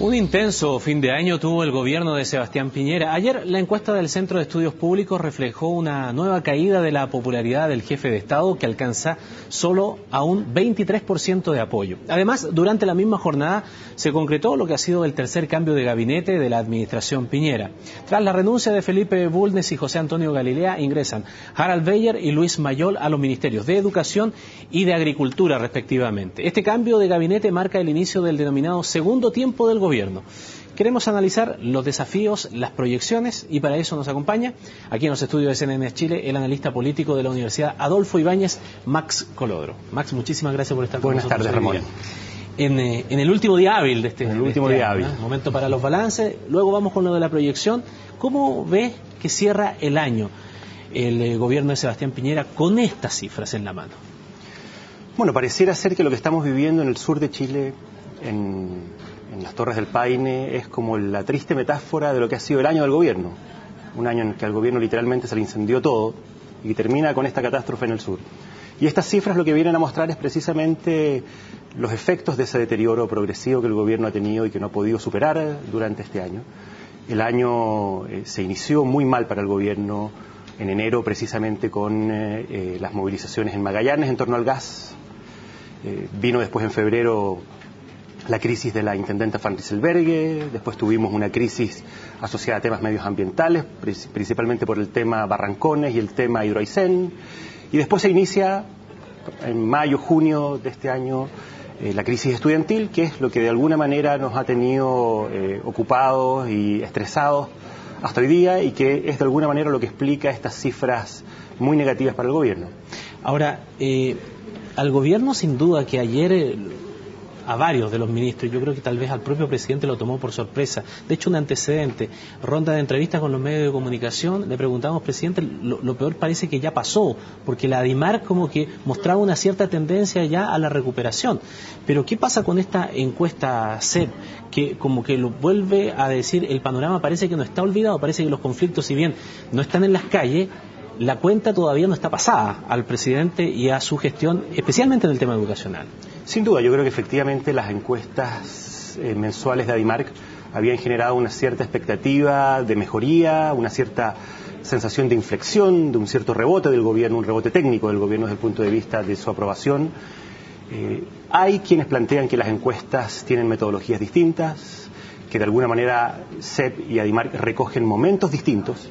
Un intenso fin de año tuvo el gobierno de Sebastián Piñera. Ayer la encuesta del Centro de Estudios Públicos reflejó una nueva caída de la popularidad del jefe de Estado que alcanza solo a un 23% de apoyo. Además, durante la misma jornada se concretó lo que ha sido el tercer cambio de gabinete de la administración Piñera. Tras la renuncia de Felipe Bulnes y José Antonio Galilea, ingresan Harald Beyer y Luis Mayol a los ministerios de Educación y de Agricultura, respectivamente. Este cambio de gabinete marca el inicio del denominado segundo tiempo del gobierno. Queremos analizar los desafíos, las proyecciones, y para eso nos acompaña aquí en los estudios de CNN Chile el analista político de la Universidad Adolfo Ibáñez, Max Colodro. Max, muchísimas gracias por estar con nosotros. Buenas tardes, Ramón. En el último día hábil de este, hábil. Momento para los balances, luego vamos con lo de la proyección. ¿Cómo ve que cierra el año el gobierno de Sebastián Piñera con estas cifras en la mano? Bueno, pareciera ser que lo que estamos viviendo en el sur de Chile, en las Torres del Paine, es como la triste metáfora de lo que ha sido el año del gobierno. Un año en el que al gobierno literalmente se le incendió todo y que termina con esta catástrofe en el sur. Y estas cifras lo que vienen a mostrar es precisamente los efectos de ese deterioro progresivo que el gobierno ha tenido y que no ha podido superar durante este año. El año se inició muy mal para el gobierno en enero, precisamente con las movilizaciones en Magallanes en torno al gas. Vino después en febrero la crisis de la intendenta Van Rysselberghe, después tuvimos una crisis asociada a temas medioambientales, principalmente por el tema Barrancones y el tema Hidro Aysén, y después se inicia en mayo, junio de este año la crisis estudiantil, que es lo que de alguna manera nos ha tenido ocupados y estresados hasta hoy día y que es de alguna manera lo que explica estas cifras muy negativas para el gobierno. Ahora, al gobierno sin duda que ayer a varios de los ministros, yo creo que tal vez al propio presidente lo tomó por sorpresa. De hecho, un antecedente, ronda de entrevistas con los medios de comunicación, le preguntamos, presidente, lo peor parece que ya pasó, porque la ADIMARC como que mostraba una cierta tendencia ya a la recuperación. Pero ¿qué pasa con esta encuesta CEP? Que como que lo vuelve a decir, el panorama parece que no está olvidado, parece que los conflictos, si bien no están en las calles, la cuenta todavía no está pasada al presidente y a su gestión, especialmente en el tema educacional. Sin duda, yo creo que efectivamente las encuestas mensuales de ADIMARC habían generado una cierta expectativa de mejoría, una cierta sensación de inflexión, de un cierto rebote del gobierno, un rebote técnico del gobierno desde el punto de vista de su aprobación. Hay quienes plantean que las encuestas tienen metodologías distintas, que de alguna manera CEP y ADIMARC recogen momentos distintos,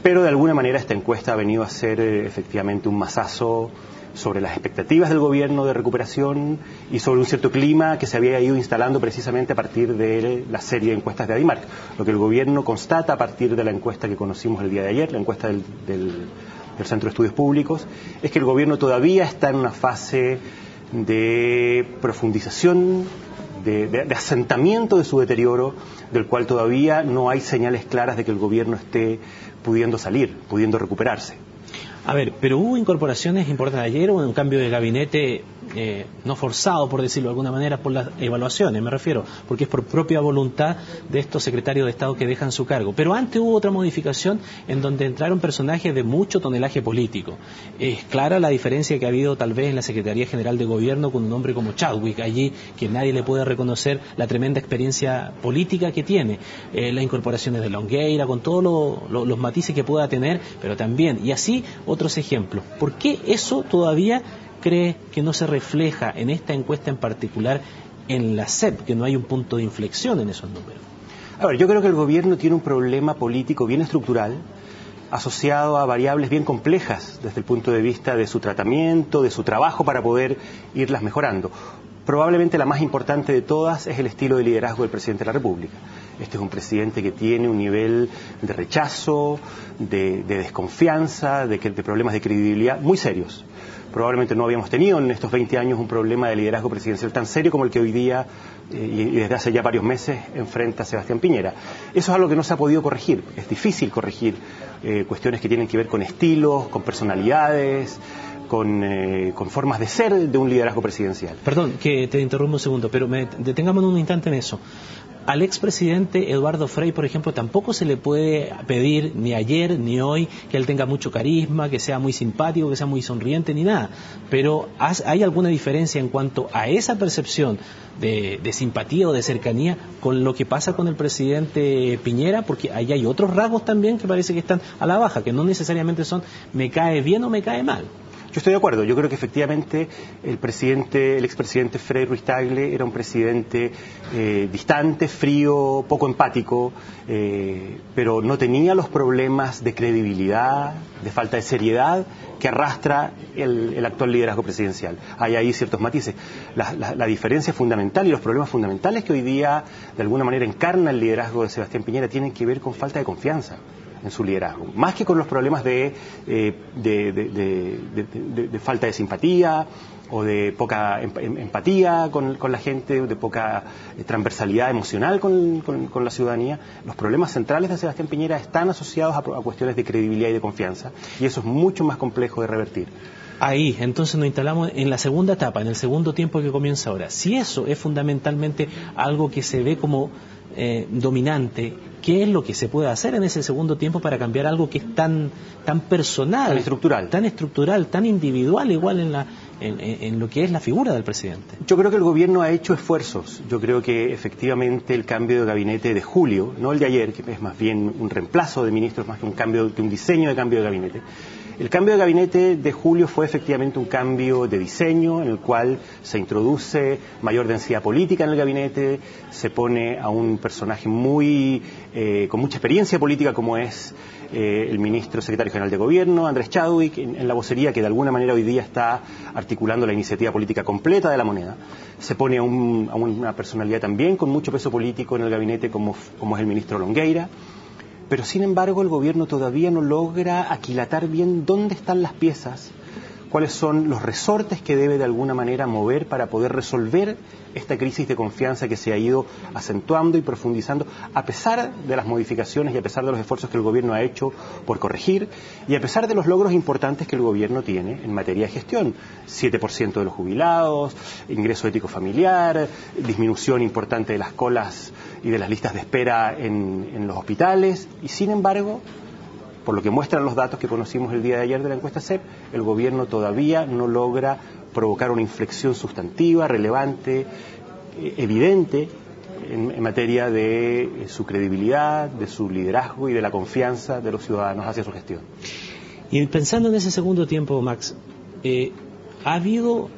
pero de alguna manera esta encuesta ha venido a ser efectivamente un mazazo sobre las expectativas del gobierno de recuperación y sobre un cierto clima que se había ido instalando precisamente a partir de la serie de encuestas de ADIMARC. Lo que el gobierno constata a partir de la encuesta que conocimos el día de ayer, la encuesta del Centro de Estudios Públicos, es que el gobierno todavía está en una fase de profundización, de asentamiento de su deterioro, del cual todavía no hay señales claras de que el gobierno esté pudiendo salir, pudiendo recuperarse. A ver, pero hubo incorporaciones importantes ayer, hubo un cambio de gabinete no forzado, por decirlo de alguna manera, por las evaluaciones, me refiero, porque es por propia voluntad de estos secretarios de Estado que dejan su cargo. Pero antes hubo otra modificación en donde entraron personajes de mucho tonelaje político. Es clara la diferencia que ha habido tal vez en la Secretaría General de Gobierno con un hombre como Chadwick allí, que nadie le puede reconocer la tremenda experiencia política que tiene. Las incorporaciones de Longueira, con todos los matices que pueda tener, pero también, y así otros ejemplos. ¿Por qué eso todavía cree que no se refleja en esta encuesta en particular en la CEP, que no hay un punto de inflexión en esos números? A ver, yo creo que el gobierno tiene un problema político bien estructural, asociado a variables bien complejas desde el punto de vista de su tratamiento, de su trabajo para poder irlas mejorando. Probablemente la más importante de todas es el estilo de liderazgo del presidente de la República. Este es un presidente que tiene un nivel de rechazo, de desconfianza, de problemas de credibilidad muy serios. Probablemente no habíamos tenido en estos 20 años un problema de liderazgo presidencial tan serio como el que hoy día y desde hace ya varios meses enfrenta a Sebastián Piñera. Eso es algo que no se ha podido corregir. Es difícil corregir cuestiones que tienen que ver con estilos, con personalidades, con formas de ser de un liderazgo presidencial. Perdón, que te interrumpo un segundo, pero detengamos un instante en eso. Al expresidente Eduardo Frei, por ejemplo, tampoco se le puede pedir ni ayer ni hoy que él tenga mucho carisma, que sea muy simpático, que sea muy sonriente, ni nada. Pero ¿hay alguna diferencia en cuanto a esa percepción de simpatía o de cercanía con lo que pasa con el presidente Piñera? Porque ahí hay otros rasgos también que parece que están a la baja, que no necesariamente son me cae bien o me cae mal. Yo estoy de acuerdo. Yo creo que efectivamente el expresidente Frei Ruiz-Tagle era un presidente distante, frío, poco empático, pero no tenía los problemas de credibilidad, de falta de seriedad que arrastra el actual liderazgo presidencial. Hay ahí ciertos matices. La diferencia fundamental y los problemas fundamentales que hoy día de alguna manera encarna el liderazgo de Sebastián Piñera tienen que ver con falta de confianza en su liderazgo, más que con los problemas de falta de simpatía o de poca empatía con la gente, de poca transversalidad emocional con la ciudadanía. Los problemas centrales de Sebastián Piñera están asociados a cuestiones de credibilidad y de confianza, y eso es mucho más complejo de revertir. Ahí, entonces nos instalamos en la segunda etapa, en el segundo tiempo que comienza ahora. Si eso es fundamentalmente algo que se ve como dominante, ¿qué es lo que se puede hacer en ese segundo tiempo para cambiar algo que es tan personal, tan estructural, tan individual, igual en lo que es la figura del presidente? Yo creo que el gobierno ha hecho esfuerzos. Yo creo que efectivamente el cambio de gabinete de julio, no el de ayer, que es más bien un reemplazo de ministros más que un diseño de cambio de gabinete. El cambio de gabinete de julio fue efectivamente un cambio de diseño en el cual se introduce mayor densidad política en el gabinete, se pone a un personaje con mucha experiencia política como es el ministro secretario general de Gobierno, Andrés Chadwick, en la vocería que de alguna manera hoy día está articulando la iniciativa política completa de la moneda. Se pone a una personalidad también con mucho peso político en el gabinete como es el ministro Longueira. Pero sin embargo el gobierno todavía no logra aquilatar bien dónde están las piezas, cuáles son los resortes que debe de alguna manera mover para poder resolver esta crisis de confianza que se ha ido acentuando y profundizando a pesar de las modificaciones y a pesar de los esfuerzos que el gobierno ha hecho por corregir y a pesar de los logros importantes que el gobierno tiene en materia de gestión. 7% de los jubilados, ingreso ético familiar, disminución importante de las colas y de las listas de espera en los hospitales, y sin embargo, por lo que muestran los datos que conocimos el día de ayer de la encuesta CEP, el gobierno todavía no logra provocar una inflexión sustantiva, relevante, evidente en materia de su credibilidad, de su liderazgo y de la confianza de los ciudadanos hacia su gestión. Y pensando en ese segundo tiempo, Max, ha habido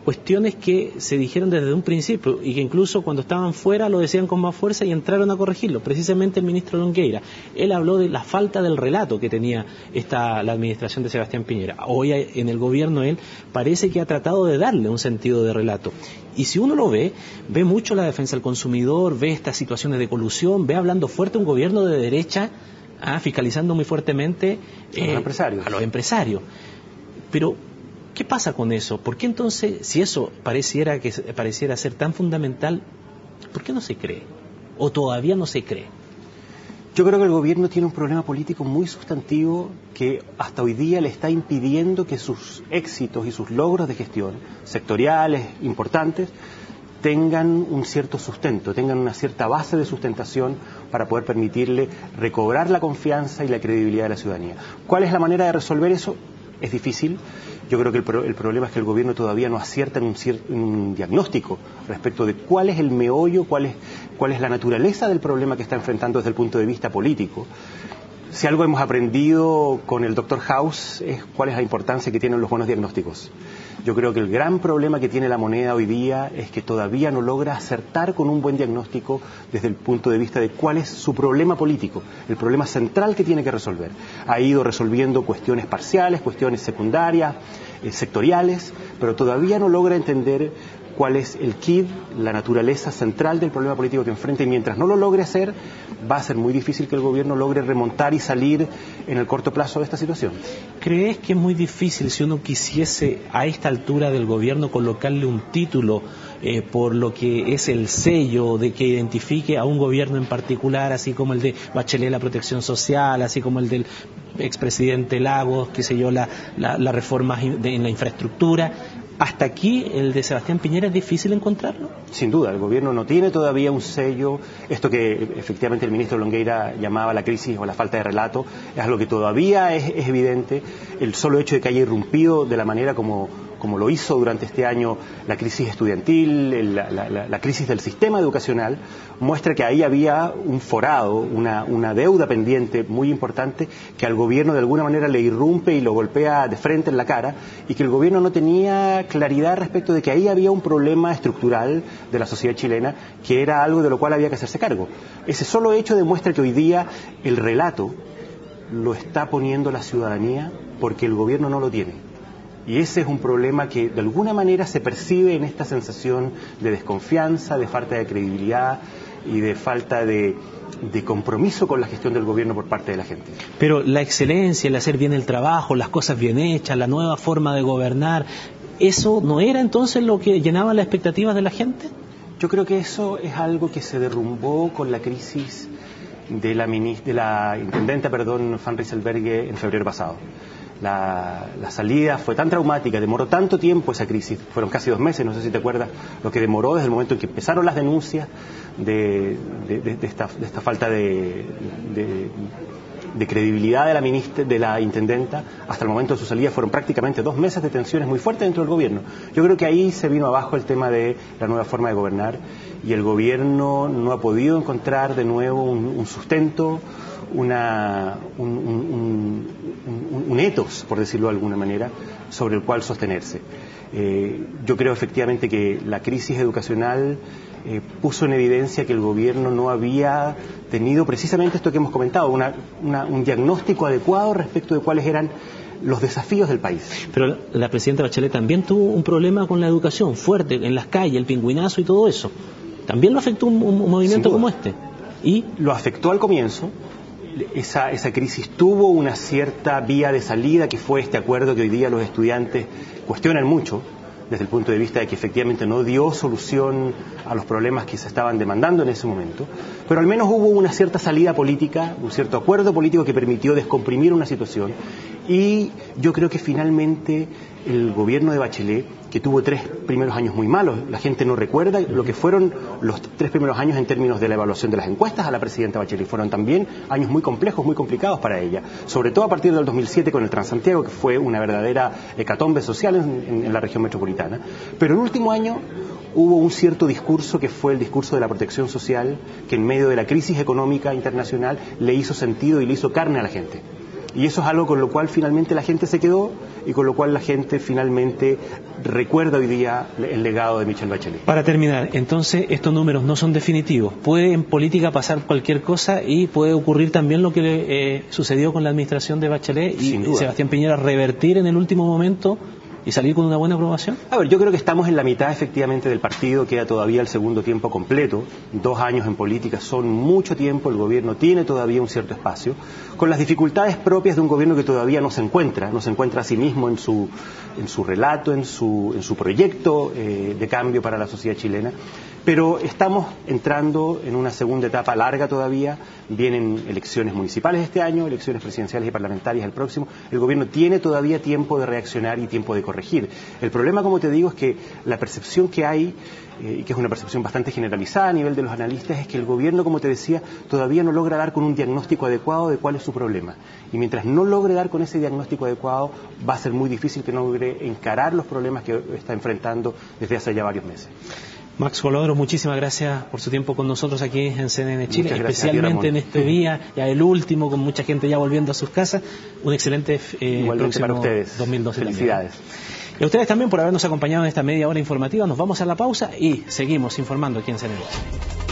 cuestiones que se dijeron desde un principio y que incluso cuando estaban fuera lo decían con más fuerza y entraron a corregirlo. Precisamente el ministro Longueira, él habló de la falta del relato que tenía la administración de Sebastián Piñera. Hoy en el gobierno él parece que ha tratado de darle un sentido de relato. Y si uno lo ve mucho la defensa del consumidor, ve estas situaciones de colusión, ve hablando fuerte un gobierno de derecha, fiscalizando muy fuertemente a los empresarios. Pero ¿qué pasa con eso? ¿Por qué entonces, si eso pareciera ser tan fundamental, por qué no se cree? ¿O todavía no se cree? Yo creo que el gobierno tiene un problema político muy sustantivo que hasta hoy día le está impidiendo que sus éxitos y sus logros de gestión sectoriales importantes tengan un cierto sustento, tengan una cierta base de sustentación para poder permitirle recobrar la confianza y la credibilidad de la ciudadanía. ¿Cuál es la manera de resolver eso? Es difícil. Yo creo que el problema es que el gobierno todavía no acierta en un diagnóstico respecto de cuál es el meollo, cuál es la naturaleza del problema que está enfrentando desde el punto de vista político. Si algo hemos aprendido con el Dr. House es cuál es la importancia que tienen los buenos diagnósticos. Yo creo que el gran problema que tiene la moneda hoy día es que todavía no logra acertar con un buen diagnóstico desde el punto de vista de cuál es su problema político, el problema central que tiene que resolver. Ha ido resolviendo cuestiones parciales, cuestiones secundarias, sectoriales, pero todavía no logra entender cuál es el quid, la naturaleza central del problema político que enfrenta, y mientras no lo logre hacer, va a ser muy difícil que el gobierno logre remontar y salir en el corto plazo de esta situación. ¿Crees que es muy difícil, si uno quisiese a esta altura del gobierno colocarle un título por lo que es el sello de que identifique a un gobierno en particular, así como el de Bachelet, la protección social, así como el del expresidente Lagos, qué sé yo, la reforma en la infraestructura. ¿Hasta aquí el de Sebastián Piñera es difícil encontrarlo? Sin duda, el gobierno no tiene todavía un sello. Esto que efectivamente el ministro Longueira llamaba la crisis o la falta de relato, es algo que todavía es evidente. El solo hecho de que haya irrumpido de la manera como lo hizo durante este año la crisis estudiantil, la crisis del sistema educacional, muestra que ahí había un forado, una deuda pendiente muy importante que al gobierno de alguna manera le irrumpe y lo golpea de frente en la cara, y que el gobierno no tenía claridad respecto de que ahí había un problema estructural de la sociedad chilena, que era algo de lo cual había que hacerse cargo. Ese solo hecho demuestra que hoy día el relato lo está poniendo la ciudadanía porque el gobierno no lo tiene. Y ese es un problema que de alguna manera se percibe en esta sensación de desconfianza, de falta de credibilidad y de falta de compromiso con la gestión del gobierno por parte de la gente. Pero la excelencia, el hacer bien el trabajo, las cosas bien hechas, la nueva forma de gobernar, ¿eso no era entonces lo que llenaba las expectativas de la gente? Yo creo que eso es algo que se derrumbó con la crisis de la intendenta, Van Rysselberghe en febrero pasado. La salida fue tan traumática, demoró tanto tiempo esa crisis, fueron casi 2 meses, no sé si te acuerdas, lo que demoró desde el momento en que empezaron las denuncias de esta falta de credibilidad de la intendenta hasta el momento de su salida. Fueron prácticamente 2 meses de tensiones muy fuertes dentro del gobierno. Yo creo que ahí se vino abajo el tema de la nueva forma de gobernar, y el gobierno no ha podido encontrar de nuevo un sustento, un ethos, por decirlo de alguna manera, sobre el cual sostenerse. Yo creo efectivamente que la crisis educacional puso en evidencia que el gobierno no había tenido precisamente esto que hemos comentado, un diagnóstico adecuado respecto de cuáles eran los desafíos del país. Pero la presidenta Bachelet también tuvo un problema con la educación fuerte, en las calles, el pingüinazo y todo eso. ¿También lo afectó un movimiento como este? Y lo afectó al comienzo. Esa crisis tuvo una cierta vía de salida, que fue este acuerdo que hoy día los estudiantes cuestionan mucho, desde el punto de vista de que efectivamente no dio solución a los problemas que se estaban demandando en ese momento, pero al menos hubo una cierta salida política, un cierto acuerdo político que permitió descomprimir una situación. Y yo creo que finalmente el gobierno de Bachelet, que tuvo 3 primeros años muy malos, la gente no recuerda lo que fueron los 3 primeros años en términos de la evaluación de las encuestas a la presidenta Bachelet. Fueron también años muy complejos, muy complicados para ella, sobre todo a partir del 2007 con el Transantiago, que fue una verdadera hecatombe social en la región metropolitana. Pero el último año hubo un cierto discurso, que fue el discurso de la protección social, que en medio de la crisis económica internacional le hizo sentido y le hizo carne a la gente. Y eso es algo con lo cual finalmente la gente se quedó, y con lo cual la gente finalmente recuerda hoy día el legado de Michelle Bachelet. Para terminar, entonces estos números no son definitivos. Puede en política pasar cualquier cosa, y puede ocurrir también lo que sucedió con la administración de Bachelet y Sebastián Piñera, revertir en el último momento y salir con una buena aprobación. A ver, yo creo que estamos en la mitad efectivamente del partido, queda todavía el segundo tiempo completo. 2 años en política son mucho tiempo, el gobierno tiene todavía un cierto espacio, con las dificultades propias de un gobierno que todavía no se encuentra a sí mismo en su relato, en su proyecto de cambio para la sociedad chilena. Pero estamos entrando en una segunda etapa larga todavía. Vienen elecciones municipales este año, elecciones presidenciales y parlamentarias el próximo. El gobierno tiene todavía tiempo de reaccionar y tiempo de corregir. El problema, como te digo, es que la percepción que hay, y que es una percepción bastante generalizada a nivel de los analistas, es que el gobierno, como te decía, todavía no logra dar con un diagnóstico adecuado de cuál es su problema. Y mientras no logre dar con ese diagnóstico adecuado, va a ser muy difícil que logre encarar los problemas que está enfrentando desde hace ya varios meses. Max Colodro, muchísimas gracias por su tiempo con nosotros aquí en CNN Chile, especialmente en este día, ya el último, con mucha gente ya volviendo a sus casas. Un excelente próximo para ustedes. 2012. Felicidades. Y a ustedes también por habernos acompañado en esta media hora informativa. Nos vamos a la pausa y seguimos informando aquí en CNN Chile.